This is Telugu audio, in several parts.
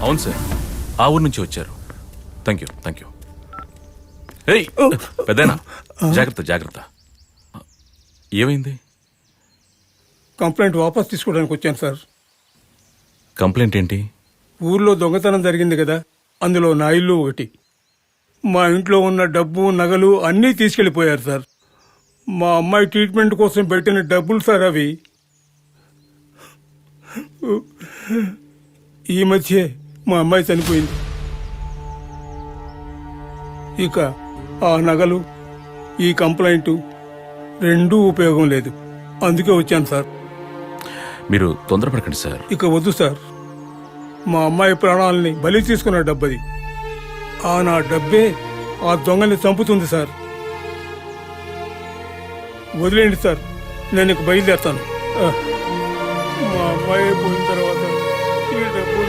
అవును సార్, ఆ ఊరు నుంచి వచ్చారు. Thank you, thank you. ఏయ్ పెద్దనా, జాగ్రత్త జాగ్రత్త. ఏమైంది? కంప్లైంట్ వాపస్ తీసుకోవడానికి వచ్చాను సార్. కంప్లైంట్ ఏంటి? ఊర్లో దొంగతనం జరిగింది కదా, అందులో నా ఇల్లు ఒకటి. మా ఇంట్లో ఉన్న డబ్బు నగలు అన్నీ తీసుకెళ్ళిపోయారు సార్. మా అమ్మాయి ట్రీట్మెంట్ కోసం పెట్టిన డబ్బులు సార్ అవి. ఈ మధ్య మా అమ్మాయి చనిపోయింది. ఇక ఆ నగలు, ఈ కంప్లైంట్ రెండూ ఉపయోగం లేదు. అందుకే వచ్చాను సార్. మీరు తొందరపడకండి సార్. ఇక వద్దు సార్. మా అమ్మాయి ప్రాణాలని బలి తీసుకున్న డబ్బది. ఆ నా డబ్బే ఆ దొంగల్ని చంపుతుంది సార్. వదిలేండి సార్, నేను ఇక బయలుదేరుతాను. మా అమ్మాయి పోయిన తర్వాత ఈ డబ్బు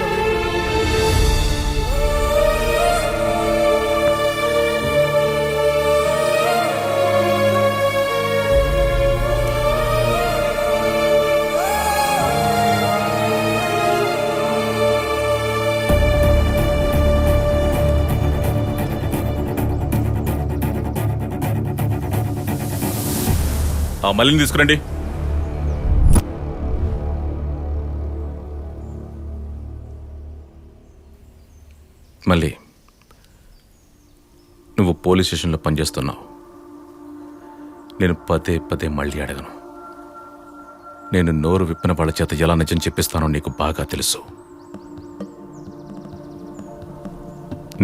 ఆ మళ్ళీని తీసుకురండి. మళ్ళీ నువ్వు పోలీస్ స్టేషన్లో పనిచేస్తున్నావు. నేను పదే పదే మళ్ళీ అడగను. నేను నోరు విప్పిన వాళ్ళ చేత ఎలా నిజం చెప్పిస్తానో నీకు బాగా తెలుసు.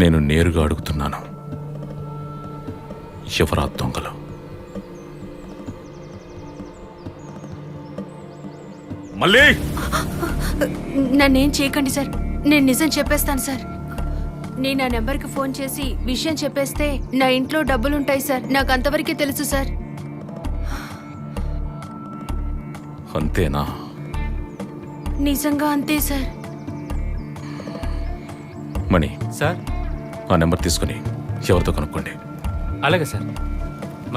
నేను నేరుగా అడుగుతున్నాను, ఎవరా దొంగలు? మళ్ళీ నన్నేం చేయకండి సార్, నేను నిజం చెప్పేస్తాను సార్. నేను ఆ నెంబర్కి ఫోన్ చేసి విషయం చెప్పేస్తే నా ఇంట్లో డబ్బులుంటాయి సార్. నాకు అంతవరకే తెలుసు సార్. అంతేనా? నిజంగా అంతే సార్. మణి సార్, ఆ నెంబర్ తీసుకుని ఎవరితో కనుక్కోండి. అలాగే సార్.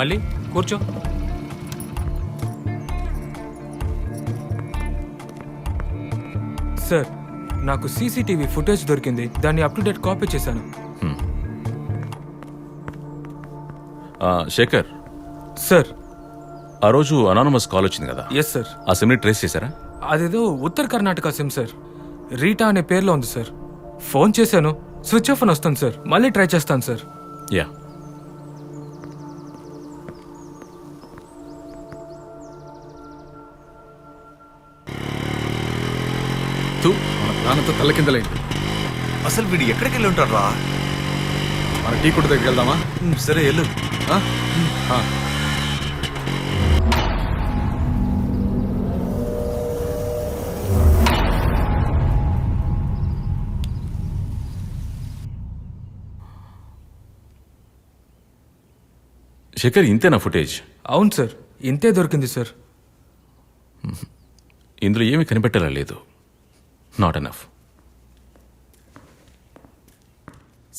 మళ్ళీ కూర్చో. సార్, నాకు సీసీటీవీ ఫుటేజ్ దొరికింది. దాన్ని అప్ టు డేట్ కాపీ చేశాను. శేఖర్ సార్. ఆ రోజు అనానమస్ కాల్ వచ్చింది కదా? Yes sir. ఆ సిమ్ని ట్రేస్ చేశారా? అదేదో ఉత్తర కర్ణాటక సిమ్ సార్. రీటా అనే పేర్లో ఉంది సార్. ఫోన్ చేశాను, స్విచ్ ఆఫ్ అని వస్తాను సార్. మళ్ళీ ట్రై చేస్తాను సార్. యా. మన ప్రాణంతో తల్ల కిందలైంది. అసలు వీడు ఎక్కడికి వెళ్ళి ఉంటాడు రా? మన టీ కొట్టు దగ్గరికి వెళ్దామా? సరే వెళ్ళు. శేఖర్, ఇంతేనా ఫుటేజ్? అవును సార్, ఇంతే దొరికింది సార్. ఇందులో ఏమీ కనిపెట్టేలా లేదు. Not enough.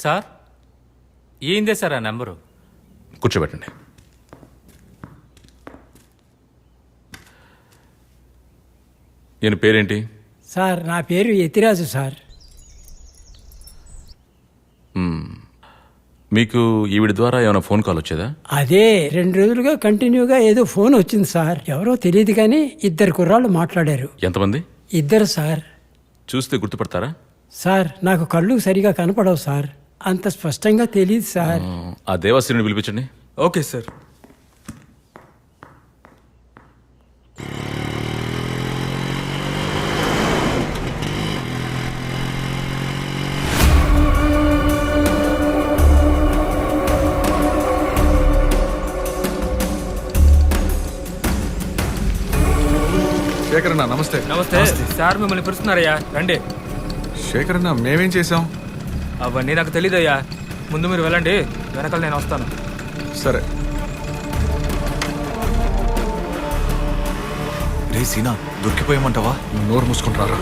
సార్, ఏందే సార్ ఆ నెంబరు? కూర్చోబెట్టండి. నేను పేరేంటి? సార్, నా పేరు యతిరాజు సార్. మీకు ఈవిడ ద్వారా ఏమైనా ఫోన్ కాల్ వచ్చేదా? అదే 2 రోజులుగా కంటిన్యూగా ఏదో ఫోన్ వచ్చింది సార్. ఎవరో తెలియదు కానీ 2 కుర్రాళ్ళు మాట్లాడారు. ఎంతమంది? 2 సార్. చూస్తే గుర్తుపడతారా? సార్, నాకు కళ్ళు సరిగా కనపడవు సార్. అంత స్పష్టంగా తెలియదు సార్. ఆ దేవాశ్రీని పిలిపించండి. Okay sir. శేఖర్ అన్న నమస్తే. నమస్తే సార్, మిమ్మల్ని పిలుస్తున్నారయ్యా, రండి. శేఖర్ అన్న, మేమేం చేసాం? అవన్నీ నాకు తెలీదయ్యా. ముందు మీరు వెళ్ళండి, వెనకాల నేను వస్తాను. సరే. రే సీనా, దొరికిపోయామంటావా? నోరు మూసుకుంటారా?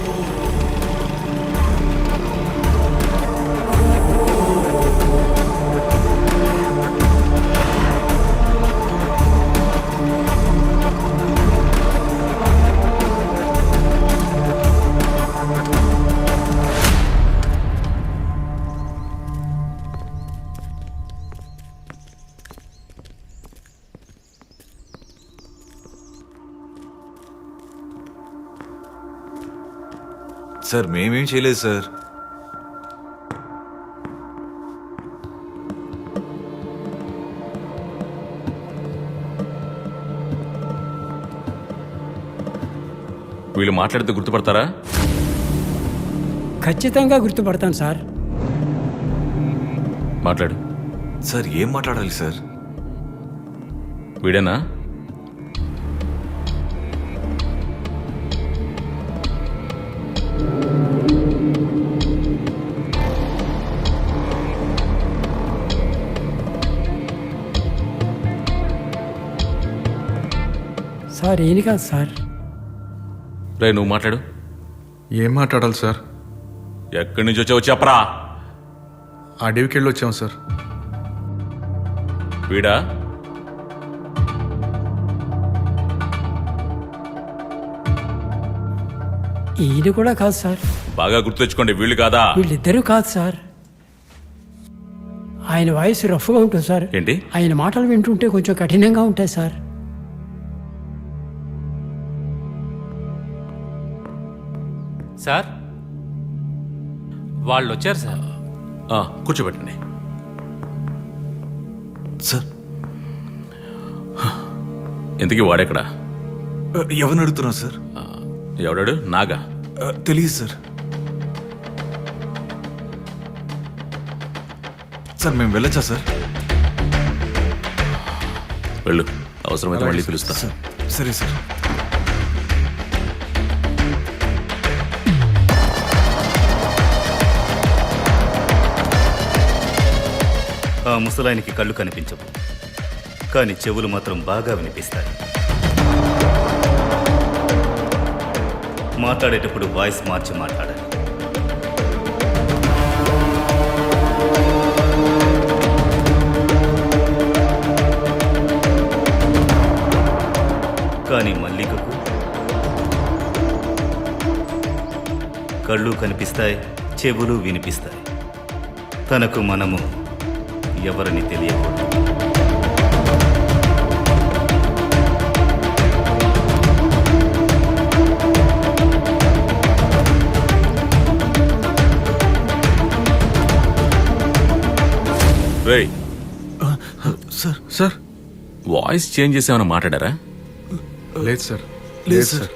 సార్ మేమేం చేయలేదు సార్. వీళ్ళు మాట్లాడితే గుర్తుపడతారా? ఖచ్చితంగా గుర్తుపడతాను సార్. మాట్లాడు. సార్ ఏం మాట్లాడాలి సార్? వీడేనా? సార్ ఏం కాదు సార్. రే నువ్వు మాట్లాడు. ఏం మాట్లాడాలి సార్? ఎక్కడి నుంచి వచ్చావు చెప్పరా. అడవికి వెళ్ళి వచ్చాం సార్. వీడా? ఈయన కూడా కాదు సార్. బాగా గుర్తు తెచ్చుకోండి, వీళ్ళు కాదా? వీళ్ళిద్దరూ కాదు సార్. ఆయన వాయిస్ రఫ్గా ఉంటుంది సార్. ఏంటి? ఆయన మాటలు వింటుంటే కొంచెం కఠినంగా ఉంటాయి సార్. సార్ వాళ్ళు వచ్చారు సార్. కూర్చోబెట్టండి. సార్ ఇంతకీ వాడెక్కడా? ఎవరిని అడుగుతున్నారు సార్? ఎవడాడు? నాగా? తెలియదు సార్. సార్ మేము వెళ్ళొచ్చా సార్? వెళ్ళు, అవసరమైతే మళ్ళీ పిలుస్తా. సార్ సరే సార్. ఆ ముసలాయనికి కళ్ళు కనిపించవు, కానీ చెవులు మాత్రం బాగా వినిపిస్తాయి. మాట్లాడేటప్పుడు వాయిస్ మార్చి మాట్లాడాలి. కానీ మల్లికకు కళ్ళు కనిపిస్తాయి, చెవులు వినిపిస్తాయి. తనకు మనము ఎవరని తెలియకూడదు. రేయ్, సార్ సార్ వాయిస్ చేంజ్ చేసేమన్నా మాట్లాడారా? లేదు సార్. లేదు సార్.